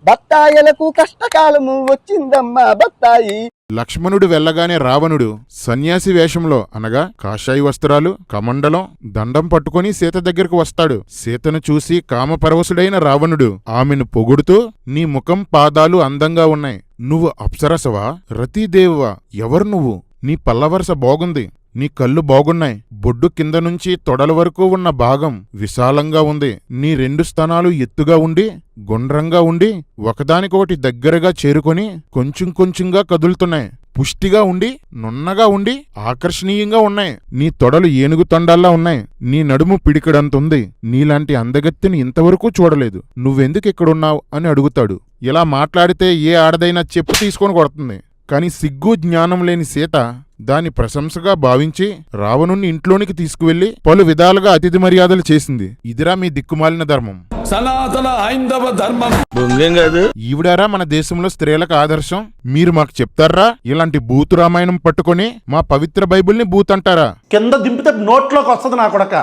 బత్తాయిలకు కష్టకాలము వచ్చిందమ్మా బత్తాయి. లక్ష్మణుడు వెళ్ళగానే రావణుడు సన్యాసి వేషంలో అనగా కాషాయి వస్త్రాలు, కమండలం, దండం పట్టుకుని సీత దగ్గరకు వస్తాడు. సీతను చూసి కామపరవశుడైన రావణుడు ఆమెను పొగుడుతూ, నీ ముఖం పాదాలు అందంగా ఉన్నాయి, నువ్వు అప్సరసవా, రతీదేవివా, ఎవరు నువ్వు, నీ పల్లవరస బాగుంది, నీ కళ్ళు బాగున్నాయి, బొడ్డు కింద నుంచి తొడల వరకు ఉన్న భాగం విశాలంగా ఉంది, నీ 2 స్తనాలు ఎత్తుగా ఉండి గుండ్రంగా ఉండి ఒకదానికొకటి దగ్గరగా చేరుకొని కొంచెం కొంచెంగా కదులుతున్నాయి, పుష్టిగా ఉండి నున్నగా ఉండి ఆకర్షణీయంగా ఉన్నాయి, నీ తొడలు ఏనుగు తొండాల్లా ఉన్నాయి, నీ నడుము పిడికడంతుంది, నీలాంటి అందగత్తిని ఇంతవరకు చూడలేదు, నువ్వెందుకు ఇక్కడున్నావు అని అడుగుతాడు. ఇలా మాట్లాడితే ఏ ఆడదైనా చెప్పు తీసుకొని కొడుతుంది. కాని సిగ్గు జ్ఞానం లేని సీత దాని ప్రశంసగా భావించి రావణుణ్ణి ఇంట్లోనికి తీసుకువెళ్లి పలు విధాలుగా అతిథి మర్యాదలు చేసింది. ఇదిరా మీ దిక్కుమాలిన ధర్మం, సనాతన హైందవ ధర్మం. ఈవిడారా మన దేశంలో స్త్రీలకు ఆదర్శం? మీరు మాకు చెప్తారా? ఇలాంటి బూతు రామాయణం పట్టుకొని మా పవిత్ర బైబిల్ని బూత్ అంటారా? కింద దింపితే నోట్లోకి వస్తుంది నా కొడక.